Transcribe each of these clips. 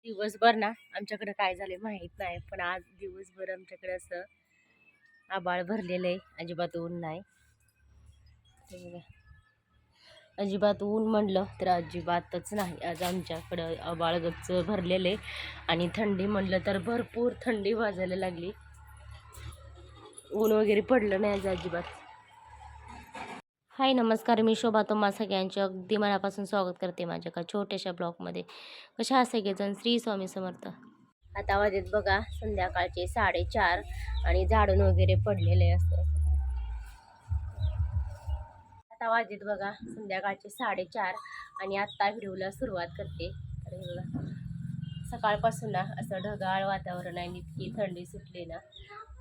दिवसभर ना आमच्याकडे काय झाले माहित नाही, पण आज दिवसभर आमच्याकडे असं आबाळ भरलेलं आहे. अजिबात ऊन नाही. हे बघा, अजिबात ऊन म्हणलं तर अजिबातच नाही. आज आमच्याकडं आबाळ गच्च भरलेले आणि थंडी म्हणलं तर भरपूर थंडी वाजायला लागली. ऊन वगैरे पडलं नाही आज अजिबात. हाय नमस्कार, मी शोभा तुम्हा सगळ्यांचे अगदी मनापासून स्वागत करते माझ्या एका छोट्याशा ब्लॉगमध्ये. कशा आहात सगळेजण? श्री स्वामी समर्थ. आता वाजत बघा संध्याकाळचे 4:30 आणि झाडून वगैरे पडलेले असतं. आता वाजत बघा संध्याकाळचे 4:30 आणि आत्ता व्हिडिओला सुरुवात करते. तर हे बघा, सकाळपासून ना असं ढगाळ वातावरण आहे. इतकी थंडी सुटली ना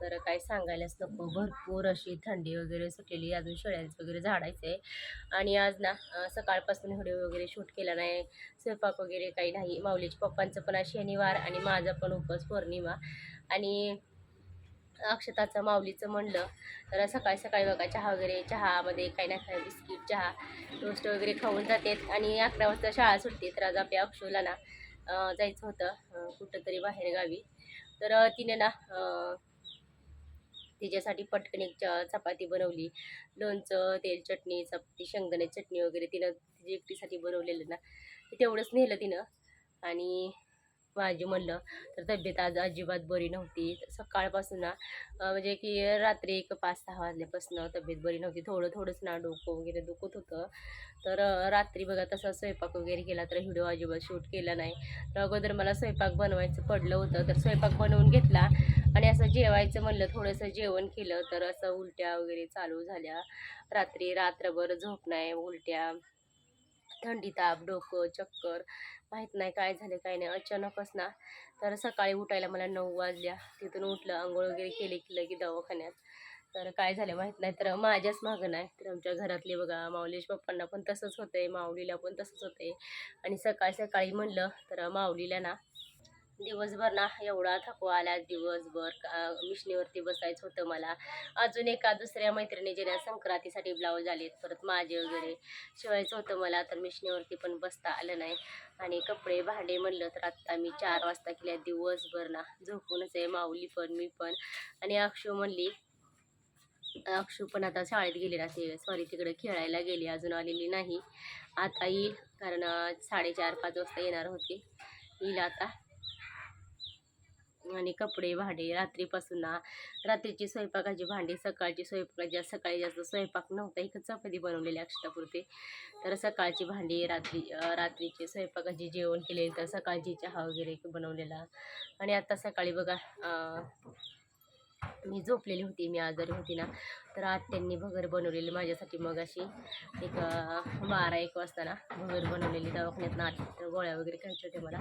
तर काय सांगायलाच नको. भरपूर अशी थंडी वगैरे सुटलेली. अजून शेळ्यांचं वगैरे झाडायचं आहे. आणि आज ना सकाळपासून व्हिडिओ वगैरे शूट केला नाही. स्वयंपाक वगैरे काही नाही. माऊलीच्या पप्पांचं पण आज शनिवार आणि माझा पण उपवास पौर्णिमा. आणि अक्षताचं माऊलीचं म्हणलं तर सकाळी सकाळी बघा चहा वगैरे, चहामध्ये काही ना काही बिस्किट, चहा, टोस्ट वगैरे खाऊन जातात. आणि 11 वाजता शाळा सुटते. तर आज आपल्या अक्षूला ना जायचं होतं कुठं तरी बाहेर गावी. तर तिने ना तिच्यासाठी पटकन एक चपाती बनवली. लोणचं, तेल, चटणी, चपाती, शेंगदाण्याची चटणी वगैरे तिनं तिची एकटीसाठी बनवलेलं ना तेवढंच नेलं तिनं. आणि माझी म्हणलं तर तब्येत आज अजिबात बरी नव्हती. सकाळपासून ना म्हणजे की रात्री एक 5-6 वाजल्यापासून तब्येत बरी नव्हती. थोडं थोडंच ना डोकं वगैरे दुखत होतं. तर रात्री बघा तसा स्वयंपाक वगैरे केला तर व्हिडिओ अजिबात शूट केला नाही. तर अगोदर मला स्वयंपाक बनवायचं पडलं होतं. तर स्वयंपाक बनवून घेतला आणि असं जेवायचं म्हणलं, थोडंसं जेवण केलं तर असं उलट्या वगैरे चालू झाल्या. रात्रभर झोप नाही, उलट्या, थंडी, ताप, डोकं, चक्कर, माहीत नाही काय झालं काय नाही. अचानकच ना तर सकाळी उठायला मला 9 वाजल्या. तिथून उठलं, आंघोळ वगैरे केले की लगी दवाखान्यात. तर काय झालं माहीत नाही. तर माझ्याच मागं नाही तर आमच्या घरातले बघा, माऊलीच्या पप्पांना पण तसंच होतंय, माऊलीला पण तसंच होतंय. आणि सकाळी सकाळी म्हणलं तर माऊलीला ना दिवसभर ना एवढा थकवा आला. दिवसभर मिशनीवरती बसायचं होतं मला. अजून एका दुसऱ्या मैत्रिणीचे ना संक्रांतीसाठी ब्लाऊज आलेत, परत माझे वगैरे शिवायचं होतं मला. तर मिशनीवरती पण बसता आलं नाही. आणि कपडे भांडे म्हणलं तर आत्ता मी 4 वाजता केल्या. दिवसभर ना झोपूनच आहे, माऊली पण मी पण. आणि अक्षू पण आता शाळेत गेली ना, तिकडे खेळायला गेली, अजून आलेली नाही. आता येईल, कारण 4:30-5 वाजता येणार होती. येईल आता. आणि कपडे भांडे रात्रीपासून ना, रात्रीची स्वयंपाकाची भांडी, सकाळची स्वयंपाकाची. सकाळी जास्त स्वयंपाक नव्हता, एक चपाती बनवलेली अक्षतापुरते. तर सकाळची भांडी, रात्रीची स्वयंपाकाची, जेवण केले, तर सकाळची चहा वगैरे बनवलेला. आणि आता सकाळी बघा मी झोपलेली होती, मी आजारी होती ना. तर आत्यांनी भगर बनवलेली माझ्यासाठी. मग अशी एक 12-1 वाजता ना भगर बनवलेली. दवाखान्यात ना गोळ्या वगैरे खायच्या होत्या मला.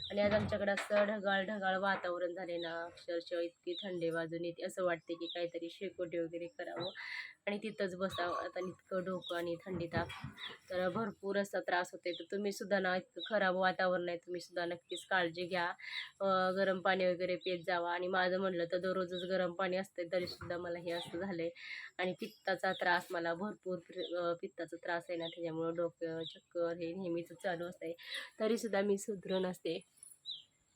आणि आज आमच्याकडं असं ढगाळ वातावरण झाले ना, अक्षरशः इतकी थंडी वाजून येते, असं वाटते की काहीतरी शेकोटी वगैरे करावं आणि तिथंच बसावं. आता इतकं डोकं आणि थंडी, ताप, तर भरपूर असा त्रास होते. तर तुम्ही सुद्धा ना, इतकं खराब वातावरण आहे, तुम्ही सुद्धा नक्कीच काळजी घ्या. गरम पाणी वगैरे पीत जावा. आणि माझं म्हणलं तर दररोजच गरम पाणी असते, तरीसुद्धा मला हे असं झालं आहे. आणि पित्ताचा त्रास, मला भरपूर पित्ताचा त्रास आहे ना, त्याच्यामुळं डोकं, चक्कर हे नेहमीच चालू असते. तरीसुद्धा मी सुधरून असते.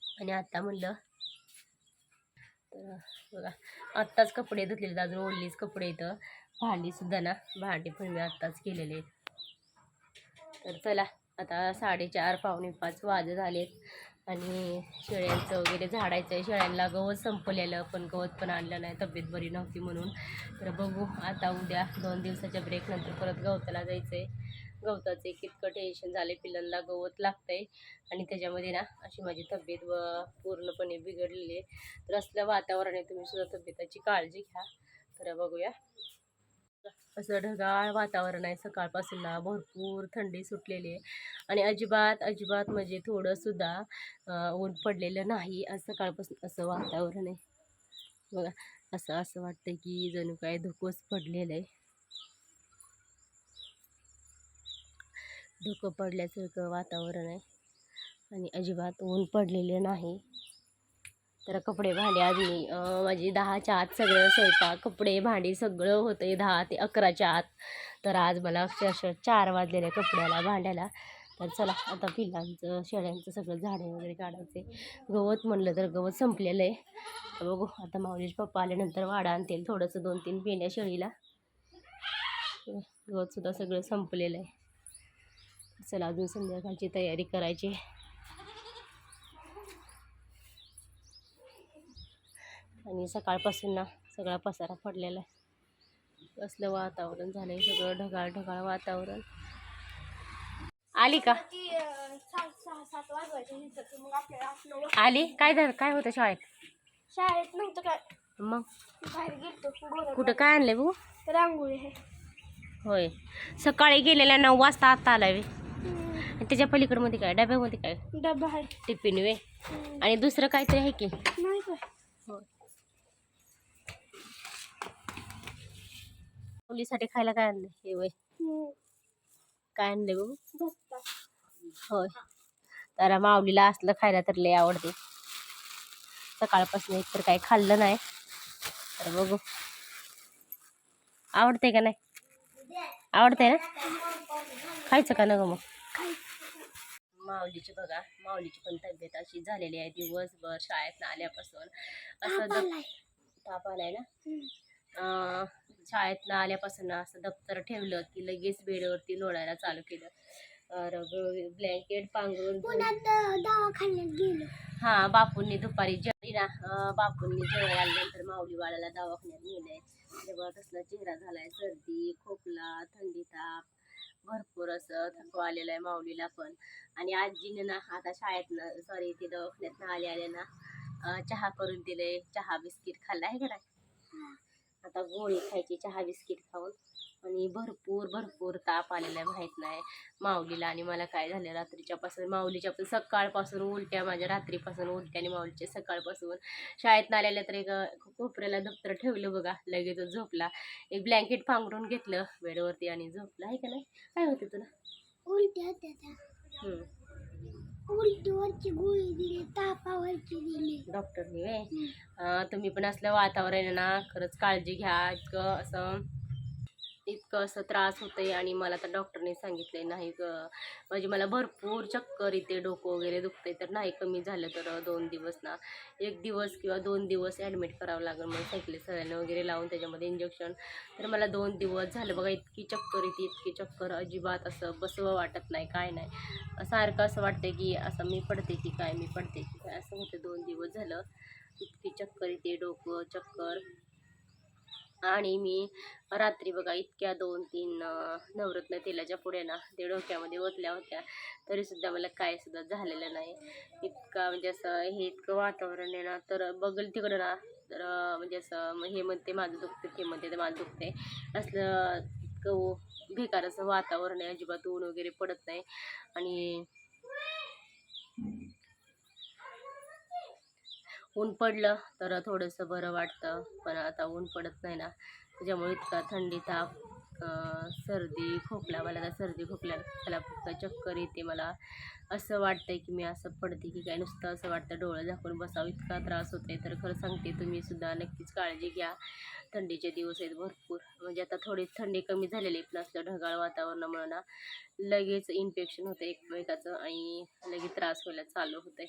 आणि आता म्हणलं तर बघा आत्ताच कपडे धुतलेले, अजून ओलीच कपडे इथं. भांडीसुद्धा ना, भांडी पण मी आत्ताच केलेले आहेत. तर चला आता 4:30-4:45 वाजत आलेत. आणि शेळ्यांचं वगैरे झाडायचं आहे. शेळ्यांना गवत संपलेलं, पण गवत पण आणलं नाही, तब्येत बरी नव्हती म्हणून. तर बघू आता उद्या 2 दिवसाच्या ब्रेकनंतर परत गवताला जायचं आहे. गवताचं एक इतकं टेन्शन झालं, पिल्लांना गवत लागतं आहे आणि त्याच्यामध्ये ना अशी माझी तब्येत पूर्णपणे बिघडलेली आहे. तर असलं वातावरण आहे, तुम्ही सुद्धा तब्येताची काळजी घ्या. तर बघूया, असं ढगाळ वातावरण आहे. सकाळपासून ना भरपूर थंडी सुटलेली आहे आणि अजिबात म्हणजे थोडंसुद्धा ऊन पडलेलं नाही. आज सकाळपासून असं वातावरण आहे बघा. असं वाटतं की जणू काय धुकंच पडलेलं आहे, धुकं पडल्यासारखं वातावरण आहे. आणि अजिबात ऊन पडलेलं नाही. तर कपडे भांडी आज मी माझी 10च्या आत सगळं स्वयंपाक, कपडे भांडी सगळं होतं आहे 10 ते 11च्या आत. तर आज मला अक्षरशः 4 वाजलेल्या कपड्याला, भांड्याला. तर चला आता पिल्लांचं शेळ्यांचं सगळं झाडे वगैरे काढायचे. गवत म्हणलं तर गवत संपलेलं आहे. तर बघू आता माऊलीचे पप्पा आल्यानंतर वाडा आणतील थोडंसं 2-3 पेंड्या शेळीला. गवतसुद्धा सगळं संपलेलं आहे. चला अजून संध्याकाळची तयारी करायची. आणि सकाळपासून ना सगळा पसारा पडलेला आहे. कसलं वातावरण झालंय, सगळं ढगाळ ढगाळ वातावरण. आली का? आली? काय झालं, काय होतं शाळेत? शाळेत नव्हतं काय, मग बाहेर गेलतो. कुठं काय आणलंय बघू? रांगोळी आहे. होय, सकाळी गेलेल्या 9 वाजता आता आलाय वे. आणि त्याच्या पलीकडे मध्ये काय डब्यामध्ये काय डबा आहे, टिफिन वे. आणि दुसरं काहीतरी आहे की नाही काय? होय. मुलीसाठी खायला काय आणलंय हे वय? काय आणलंय बघू? होय, तर माऊलीला असलं खायला तर लय आवडते. सकाळपासून एक तर काही खाल्लं नाही, तर बघू आवडते का नाही. आवडते ना, खायचं का ना ग मग. माऊलीची बघा, माऊलीची पण तब्येत अशी झालेली आहे. दिवसभर शाळेत आल्यापासून असं ताप आलाय ना. शाळेत आल्यापासून असं दप्तर ठेवलं की लगेच बेडवरती लोळायला चालू केलं. ब्लँकेट पांघरून दवाखान्यात गेलो. हां, बापूंनी दुपारी ना बापूंनी जेवायला आल्यानंतर माऊली बाळाला दवाखान्यात नेलंय. तेव्हा तसला चेहरा झालाय, सर्दी खोकला थंडी ताप भरपूर असं थकवा आलेला आहे माऊलीला पण. आणि आजीने ना आता शाळेतनं सॉरी ते दवाखान्यातनं आले ना चहा करून दिले, चहा बिस्किट खाल्ला आहे का नाही. आता गोळी खायची चहा बिस्किट खाऊन. आणि भरपूर ताप आलेला आहे, माहीत नाही माऊलीला आणि मला काय झालं. रात्रीच्यापासून माऊलीच्या पण सकाळपासून उलट्या, माझ्या रात्रीपासून उलट्या आणि माऊलीच्या सकाळपासून. शाळेत आलेल्या तर एक कोपऱ्याला दप्तर ठेवलं बघा, लगेच झोपला. एक ब्लँकेट पांघरून घेतलं बेडवरती आणि झोपला आहे का नाही. काय होते तुला? उलट्या होत्या. उलटीवरची गोळी दिली, तापावरची दिली डॉक्टरनी वे. तुम्ही पण असलं वातावरण ना खरंच काळजी घ्या. इतकं असं त्रास होतंय. आणि मला तर डॉक्टरने सांगितलंय नाही म्हणजे मला भरपूर चक्कर येते, डोकं वगैरे दुखते. तर नाही कमी झालं तर 2 दिवस ना 1 दिवस किंवा 2 दिवस ॲडमिट करावं लागेल. मग सायकली सगळ्यांना वगैरे लावून त्याच्यामध्ये इंजेक्शन. तर मला 2 दिवस झालं बघा, इतकी चक्कर येते, इतकी चक्कर, अजिबात असं बसवं वाटत नाही, काय नाही. सारखं असं वाटतं की असं मी पडते की काय, मी पडते की काय असं होतं. 2 दिवस झालं इतकी चक्कर येते, डोकं चक्कर. आणि मी रात्री बघा इतक्या 2-3 नवरत्न तेलाच्या पुड्या ना ते डोक्यामध्ये ओतल्या होत्या, तरीसुद्धा मला काय सुद्धा झालेलं नाही. इतका म्हणजे असं हे इतकं वातावरण आहे ना, तर बघल तिकडं ना तर म्हणजे असं हे म्हणते माझं दुखते, ते म्हणते ते माझं दुखते. असलं इतकं बेकार असं वातावरण आहे, अजिबात ऊन वगैरे पडत नाही. आणि ऊन पडलं तर थोडंसं बरं वाटतं, पण आता ऊन पडत नाही ना, त्याच्यामुळे इतका थंडी ताप सर्दी खोकला. मला तर सर्दी खोकला त्याला फक्त चक्कर येते. मला असं वाटतंय की मी असं पडते की काय, नुसतं असं वाटतं डोळं झाकून बसावं, इतका त्रास होतोय. तर खरं सांगते तुम्ही सुद्धा नक्कीच काळजी घ्या. थंडीचे दिवस आहेत भरपूर. म्हणजे आता थोडी थंडी कमी झालेली आहे, पण असलं ढगाळ वातावरणामुळे ना लगेच इन्फेक्शन होतं एकमेकाचं आणि लगेच त्रास व्हायला चालू होतंय.